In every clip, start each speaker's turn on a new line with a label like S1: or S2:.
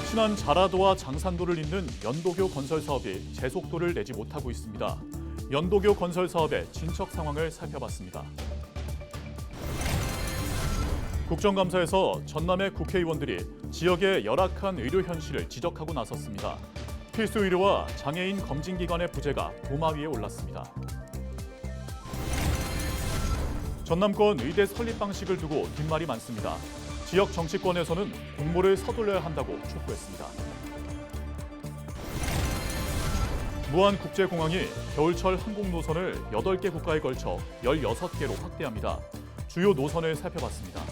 S1: 신안 자라도와 장산도를 잇는 연도교 건설 사업이 제속도를 내지 못하고 있습니다. 연도교 건설 사업의 진척 상황을 살펴봤습니다. 국정감사에서 전남의 국회의원들이 지역의 열악한 의료 현실을 지적하고 나섰습니다. 필수 의료와 장애인 검진기관의 부재가 도마 위에 올랐습니다. 전남권 의대 설립 방식을 두고 뒷말이 많습니다. 지역 정치권에서는 공모를 서둘러야 한다고 촉구했습니다. 무안국제공항이 겨울철 항공 노선을 8개 국가에 걸쳐 16개로 확대합니다. 주요 노선을 살펴봤습니다.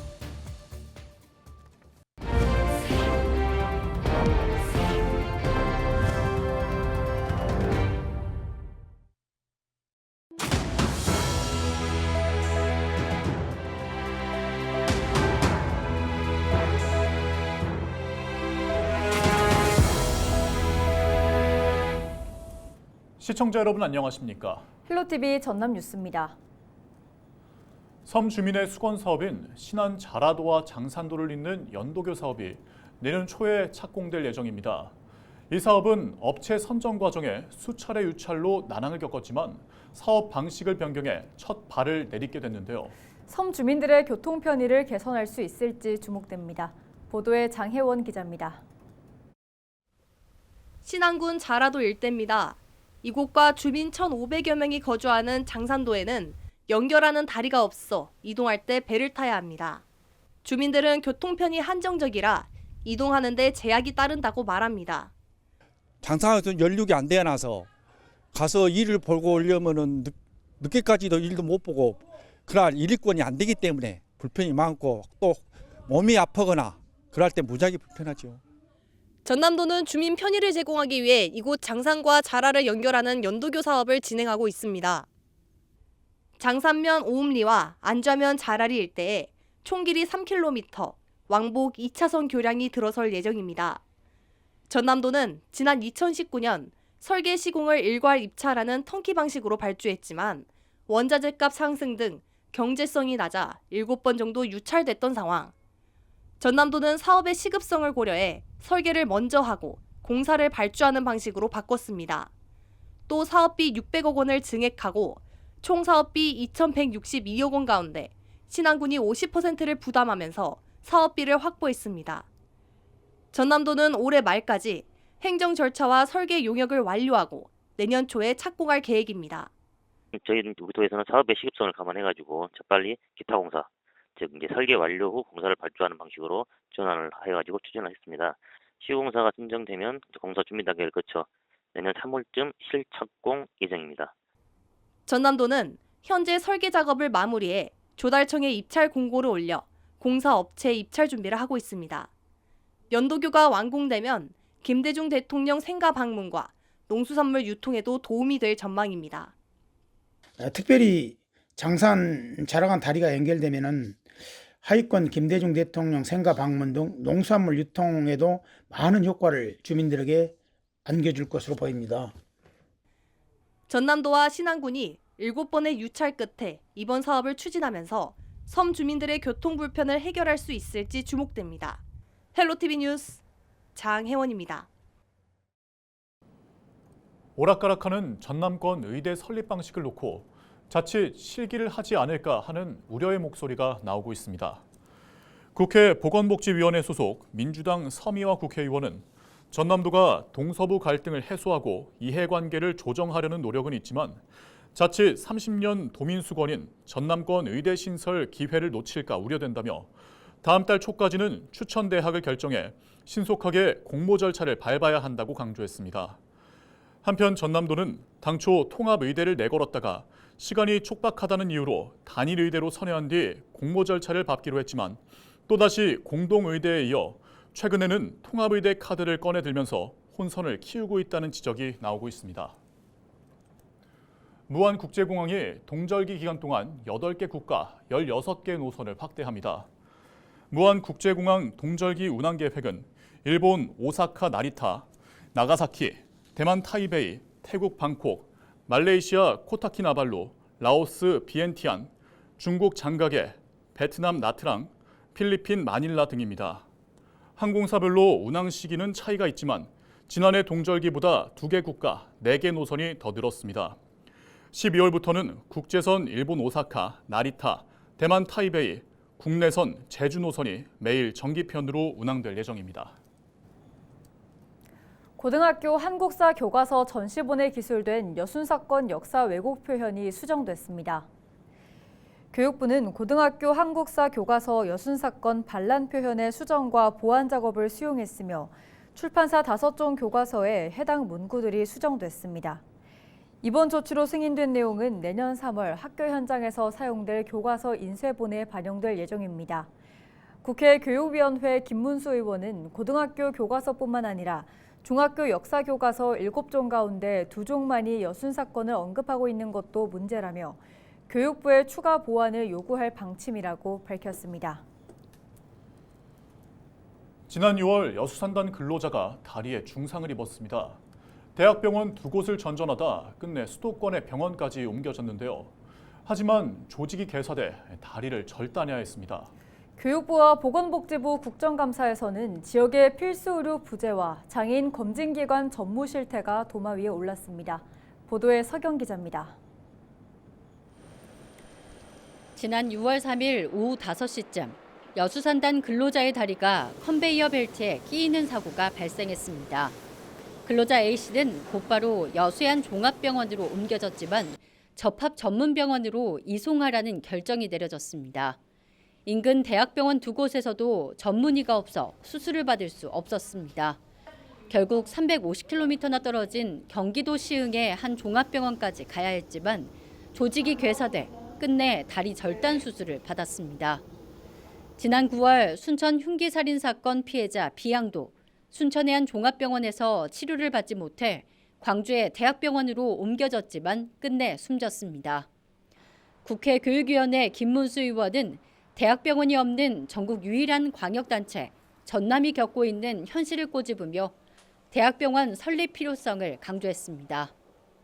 S1: 시청자 여러분 안녕하십니까?
S2: 헬로티비 전남 뉴스입니다.
S1: 섬 주민의 수건 사업인 신안 자라도와 장산도를 잇는 연도교 사업이 내년 초에 착공될 예정입니다. 이 사업은 업체 선정 과정에 수차례 유찰로 난항을 겪었지만 사업 방식을 변경해 첫 발을 내딛게 됐는데요.
S2: 섬 주민들의 교통 편의를 개선할 수 있을지 주목됩니다. 보도에 장혜원 기자입니다.
S3: 신안군 자라도 일대입니다. 이곳과 주민 1,500여 명이 거주하는 장산도에는 연결하는 다리가 없어 이동할 때 배를 타야 합니다. 주민들은 교통편이 한정적이라 이동하는 데 제약이 따른다고 말합니다.
S4: 장사에서 연륙이 안 되어놔서 가서 일을 보고 오려면은 늦게까지도 일도 못 보고 그럴 일권이 안 되기 때문에 불편이 많고 또 몸이 아프거나 그럴 때 무지하게 불편하죠.
S3: 전남도는 주민 편의를 제공하기 위해 이곳 장산과 자라를 연결하는 연도교 사업을 진행하고 있습니다. 장산면 오음리와 안좌면 자라리 일대에 총 길이 3km, 왕복 2차선 교량이 들어설 예정입니다. 전남도는 지난 2019년 설계 시공을 일괄 입찰하는 턴키 방식으로 발주했지만 원자재값 상승 등 경제성이 낮아 7번 정도 유찰됐던 상황. 전남도는 사업의 시급성을 고려해 설계를 먼저 하고 공사를 발주하는 방식으로 바꿨습니다. 또 사업비 600억 원을 증액하고 총 사업비 2,162억 원 가운데 신안군이 50%를 부담하면서 사업비를 확보했습니다. 전남도는 올해 말까지 행정 절차와 설계 용역을 완료하고 내년 초에 착공할 계획입니다.
S5: 저희 도에서는 사업의 시급성을 감안해가지고 재빨리 기타 공사, 즉 이제 설계 완료 후 공사를 발주하는 방식으로 전환을 해가지고 추진을 했습니다. 시공사가 선정되면 공사 준비 단계를 거쳐 내년 3월쯤 실착공 예정입니다.
S3: 전남도는 현재 설계 작업을 마무리해 조달청에 입찰 공고를 올려 공사 업체 입찰 준비를 하고 있습니다. 연도교가 완공되면 김대중 대통령 생가 방문과 농수산물 유통에도 도움이 될 전망입니다.
S6: 특별히 장산 자라간 다리가 연결되면은 하위권 김대중 대통령 생가 방문 등 농수산물 유통에도 많은 효과를 주민들에게 안겨줄 것으로 보입니다.
S3: 전남도와 신안군이 7번의 유찰 끝에 이번 사업을 추진하면서 섬 주민들의 교통 불편을 해결할 수 있을지 주목됩니다. 헬로티비 뉴스 장혜원입니다.
S1: 오락가락하는 전남권 의대 설립 방식을 놓고 자칫 실기를 하지 않을까 하는 우려의 목소리가 나오고 있습니다. 국회 보건복지위원회 소속 민주당 서미화 국회의원은 전남도가 동서부 갈등을 해소하고 이해관계를 조정하려는 노력은 있지만 자칫 30년 도민수건인 전남권 의대 신설 기회를 놓칠까 우려된다며 다음 달 초까지는 추천대학을 결정해 신속하게 공모 절차를 밟아야 한다고 강조했습니다. 한편 전남도는 당초 통합의대를 내걸었다가 시간이 촉박하다는 이유로 단일의대로 선회한 뒤 공모 절차를 밟기로 했지만 또다시 공동의대에 이어 최근에는 통합의대 카드를 꺼내들면서 혼선을 키우고 있다는 지적이 나오고 있습니다. 무안국제공항이 동절기 기간 동안 8개 국가 16개 노선을 확대합니다. 무안국제공항 동절기 운항 계획은 일본 오사카 나리타, 나가사키, 대만 타이베이, 태국 방콕, 말레이시아 코타키나발루, 라오스 비엔티안, 중국 장가게, 베트남 나트랑, 필리핀 마닐라 등입니다. 항공사별로 운항 시기는 차이가 있지만 지난해 동절기보다 2개 국가 4개 노선이 더 늘었습니다. 12월부터는 국제선 일본 오사카, 나리타, 대만 타이베이, 국내선 제주 노선이 매일 정기편으로 운항될 예정입니다.
S2: 고등학교 한국사 교과서 전시본에 기술된 여순사건 역사 왜곡 표현이 수정됐습니다. 교육부는 고등학교 한국사 교과서 여순사건 반란 표현의 수정과 보완 작업을 수용했으며 출판사 5종 교과서에 해당 문구들이 수정됐습니다. 이번 조치로 승인된 내용은 내년 3월 학교 현장에서 사용될 교과서 인쇄본에 반영될 예정입니다. 국회 교육위원회 김문수 의원은 고등학교 교과서뿐만 아니라 중학교 역사 교과서 7종 가운데 2종만이 여순사건을 언급하고 있는 것도 문제라며 교육부의 추가 보완을 요구할 방침이라고 밝혔습니다.
S1: 지난 6월 여수산단 근로자가 다리에 중상을 입었습니다. 대학병원 2곳을 전전하다 끝내 수도권의 병원까지 옮겨졌는데요. 하지만 조직이 개사돼 다리를 절단해야 했습니다.
S2: 교육부와 보건복지부 국정감사에서는 지역의 필수 의료 부재와 장애인 검진기관 전무 실태가 도마 위에 올랐습니다. 보도에 서경 기자입니다.
S7: 지난 6월 3일 오후 5시쯤 여수산단 근로자의 다리가 컨베이어 벨트에 끼이는 사고가 발생했습니다. 근로자 A씨는 곧바로 여수의 종합병원으로 옮겨졌지만 접합 전문병원으로 이송하라는 결정이 내려졌습니다. 인근 대학병원 2곳에서도 전문의가 없어 수술을 받을 수 없었습니다. 결국 350km나 떨어진 경기도 시흥의 한 종합병원까지 가야 했지만 조직이 괴사돼 끝내 다리 절단 수술을 받았습니다. 지난 9월 순천 흉기 살인 사건 피해자 비양도 순천의 한 종합병원에서 치료를 받지 못해 광주의 대학병원으로 옮겨졌지만 끝내 숨졌습니다. 국회 교육위원회 김문수 의원은 대학병원이 없는 전국 유일한 광역단체 전남이 겪고 있는 현실을 꼬집으며 대학병원 설립 필요성을 강조했습니다.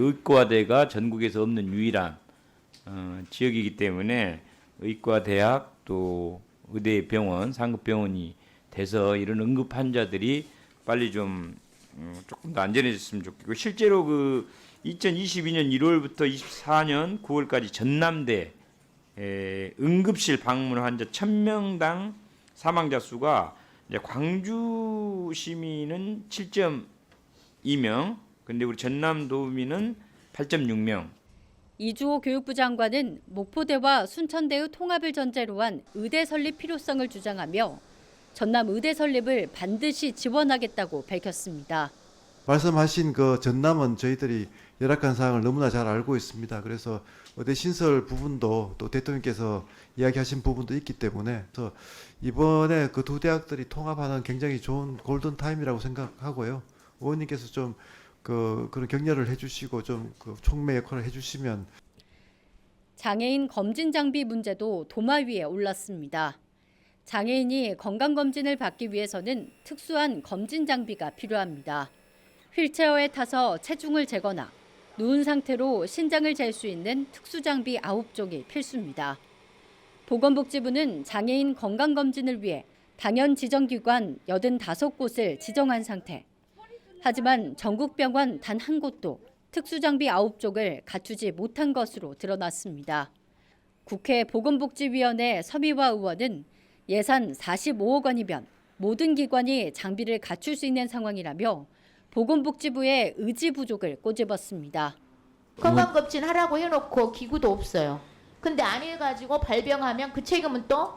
S8: 의과대가 전국에서 없는 유일한 지역이기 때문에 의과대학 또 의대병원, 상급병원이 돼서 이런 응급 환자들이 빨리 좀 조금 더 안전해졌으면 좋겠고 실제로 그 2022년 1월부터 24년 9월까지 전남대 응급실 방문 환자 1000명당 사망자 수가 이제 광주 시민은 7.2명, 근데 우리 전남 도민은 8.6명.
S7: 이주호 교육부 장관은 목포대와 순천대의 통합을 전제로 한 의대 설립 필요성을 주장하며 전남 의대 설립을 반드시 지원하겠다고 밝혔습니다.
S9: 말씀하신 그 전남은 저희들이 열악한 사항을 너무나 잘 알고 있습니다. 그래서 의대 신설 부분도 또 대통령께서 이야기하신 부분도 있기 때문에 그래서 이번에 그 두 대학들이 통합하는 굉장히 좋은 골든 타임이라고 생각하고요. 의원님께서 좀 그런 격려를 해주시고 좀 그 촉매 역할을 해주시면.
S7: 장애인 검진 장비 문제도 도마 위에 올랐습니다. 장애인이 건강검진을 받기 위해서는 특수한 검진 장비가 필요합니다. 휠체어에 타서 체중을 재거나 누운 상태로 신장을 잴 수 있는 특수장비 9종이 필수입니다. 보건복지부는 장애인 건강검진을 위해 당연 지정기관 85곳을 지정한 상태. 하지만 전국병원 단 한 곳도 특수장비 9종을 갖추지 못한 것으로 드러났습니다. 국회 보건복지위원회 서미화 의원은 예산 45억 원이면 모든 기관이 장비를 갖출 수 있는 상황이라며 보건복지부의 의지 부족을 꼬집었습니다.
S10: 건강검진 하라고 해놓고 기구도 없어요. 근데 안 해가지고 발병하면 그 책임은 또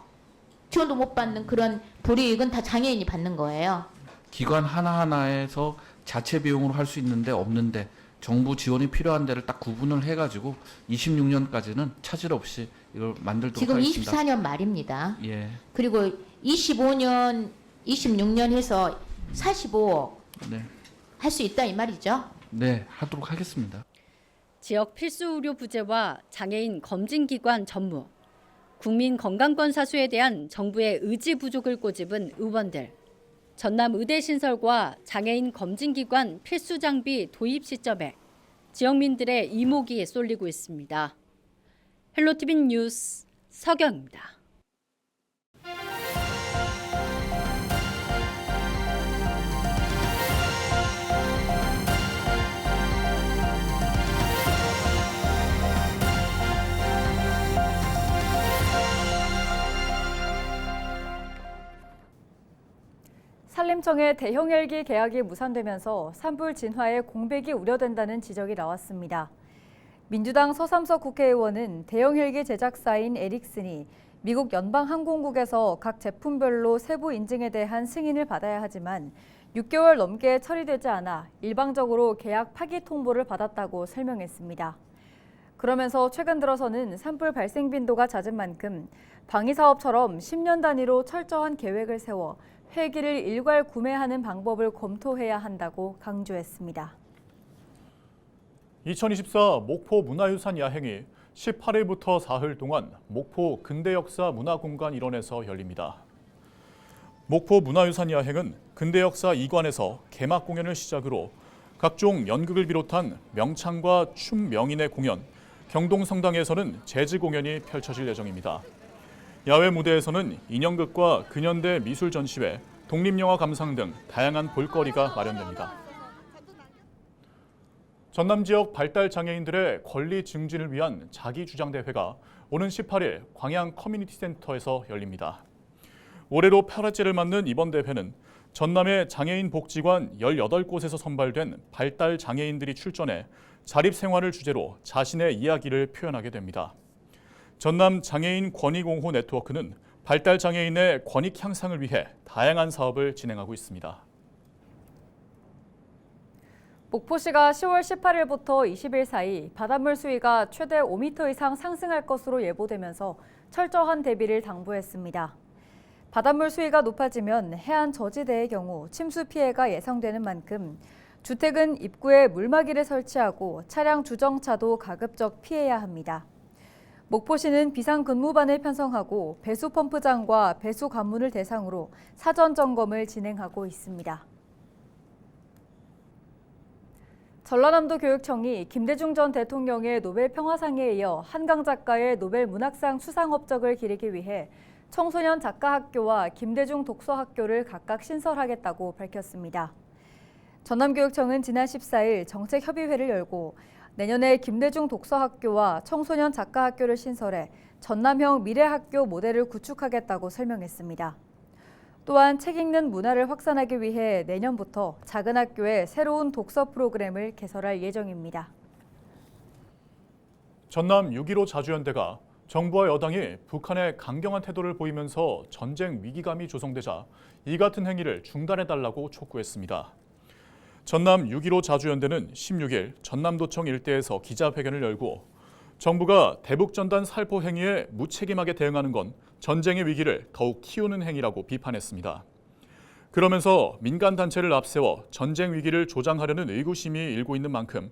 S10: 지원도 못 받는 그런 불이익은 다 장애인이 받는 거예요.
S11: 기관 하나하나에서 자체 비용으로 할 수 있는데 없는데 정부 지원이 필요한 데를 딱 구분을 해가지고 26년까지는 차질 없이 이걸 만들도록
S10: 지금
S11: 하겠습니다.
S10: 24년 말입니다.
S11: 예.
S10: 그리고 25년, 26년 해서 45억
S11: 네.
S10: 할 수 있다 이 말이죠?
S11: 네, 하도록 하겠습니다.
S7: 지역 필수 의료 부재와 장애인 검진기관 전무, 국민 건강권 사수에 대한 정부의 의지 부족을 꼬집은 의원들, 전남 의대 신설과 장애인 검진기관 필수 장비 도입 시점에 지역민들의 이목이 쏠리고 있습니다. 헬로티비 뉴스 서경입니다.
S2: 산림청의 대형 헬기 계약이 무산되면서 산불 진화에 공백이 우려된다는 지적이 나왔습니다. 민주당 서삼석 국회의원은 대형 헬기 제작사인 에릭슨이 미국 연방항공국에서 각 제품별로 세부 인증에 대한 승인을 받아야 하지만 6개월 넘게 처리되지 않아 일방적으로 계약 파기 통보를 받았다고 설명했습니다. 그러면서 최근 들어서는 산불 발생 빈도가 잦은 만큼 방위사업처럼 10년 단위로 철저한 계획을 세워 헬기를 일괄 구매하는 방법을 검토해야 한다고 강조했습니다.
S1: 2024 목포 문화유산 야행이 18일부터 사흘 동안 목포 근대역사 문화공간 일원에서 열립니다. 목포 문화유산 야행은 근대역사 2관에서 개막 공연을 시작으로 각종 연극을 비롯한 명창과 춤 명인의 공연, 경동성당에서는 재즈 공연이 펼쳐질 예정입니다. 야외 무대에서는 인형극과 근현대 미술 전시회, 독립영화 감상 등 다양한 볼거리가 마련됩니다. 전남 지역 발달 장애인들의 권리 증진을 위한 자기주장대회가 오는 18일 광양 커뮤니티 센터에서 열립니다. 올해로 8회째를 맞는 이번 대회는 전남의 장애인 복지관 18곳에서 선발된 발달 장애인들이 출전해 자립생활을 주제로 자신의 이야기를 표현하게 됩니다. 전남 장애인 권익옹호 네트워크는 발달 장애인의 권익 향상을 위해 다양한 사업을 진행하고 있습니다.
S2: 목포시가 10월 18일부터 20일 사이 바닷물 수위가 최대 5m 이상 상승할 것으로 예보되면서 철저한 대비를 당부했습니다. 바닷물 수위가 높아지면 해안 저지대의 경우 침수 피해가 예상되는 만큼 주택은 입구에 물막이를 설치하고 차량 주정차도 가급적 피해야 합니다. 목포시는 비상근무반을 편성하고 배수펌프장과 배수관문을 대상으로 사전 점검을 진행하고 있습니다. 전라남도 교육청이 김대중 전 대통령의 노벨 평화상에 이어 한강 작가의 노벨 문학상 수상 업적을 기리기 위해 청소년 작가학교와 김대중 독서학교를 각각 신설하겠다고 밝혔습니다. 전남교육청은 지난 14일 정책협의회를 열고 내년에 김대중 독서학교와 청소년 작가학교를 신설해 전남형 미래학교 모델을 구축하겠다고 설명했습니다. 또한 책 읽는 문화를 확산하기 위해 내년부터 작은 학교에 새로운 독서 프로그램을 개설할 예정입니다.
S1: 전남 6.15 자주연대가 정부와 여당이 북한의 강경한 태도를 보이면서 전쟁 위기감이 조성되자 이 같은 행위를 중단해달라고 촉구했습니다. 전남 6.15 자주연대는 16일 전남도청 일대에서 기자회견을 열고 정부가 대북전단 살포 행위에 무책임하게 대응하는 건 전쟁의 위기를 더욱 키우는 행위라고 비판했습니다. 그러면서 민간단체를 앞세워 전쟁 위기를 조장하려는 의구심이 일고 있는 만큼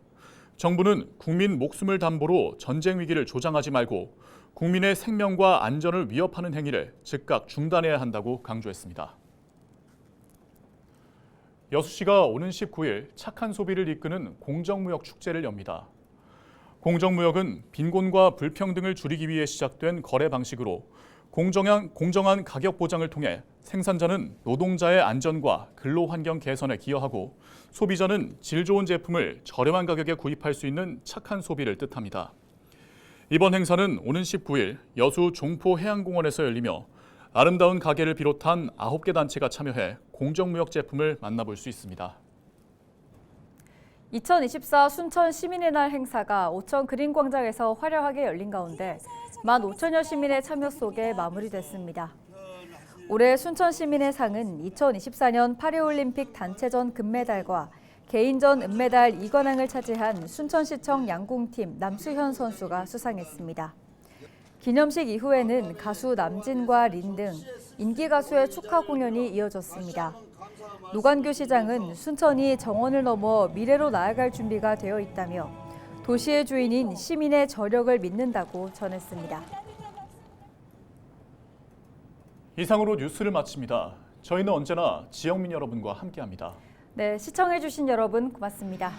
S1: 정부는 국민 목숨을 담보로 전쟁 위기를 조장하지 말고 국민의 생명과 안전을 위협하는 행위를 즉각 중단해야 한다고 강조했습니다. 여수시가 오는 19일 착한 소비를 이끄는 공정무역 축제를 엽니다. 공정무역은 빈곤과 불평등을 줄이기 위해 시작된 거래 방식으로 공정한 가격 보장을 통해 생산자는 노동자의 안전과 근로환경 개선에 기여하고 소비자는 질 좋은 제품을 저렴한 가격에 구입할 수 있는 착한 소비를 뜻합니다. 이번 행사는 오는 19일 여수 종포해양공원에서 열리며 아름다운 가게를 비롯한 9개 단체가 참여해 공정무역 제품을 만나볼 수 있습니다.
S2: 2024 순천 시민의 날 행사가 오천 그린광장에서 화려하게 열린 가운데 15,000여 시민의 참여 속에 마무리됐습니다. 올해 순천 시민의 상은 2024년 파리올림픽 단체전 금메달과 개인전 은메달 2관왕을 차지한 순천시청 양궁팀 남수현 선수가 수상했습니다. 기념식 이후에는 가수 남진과 린 등 인기 가수의 축하 공연이 이어졌습니다. 노관규 시장은 순천이 정원을 넘어 미래로 나아갈 준비가 되어 있다며 도시의 주인인 시민의 저력을 믿는다고 전했습니다.
S1: 이상으로 뉴스를 마칩니다. 저희는 언제나 지역민 여러분과 함께합니다.
S2: 네, 시청해주신 여러분 고맙습니다.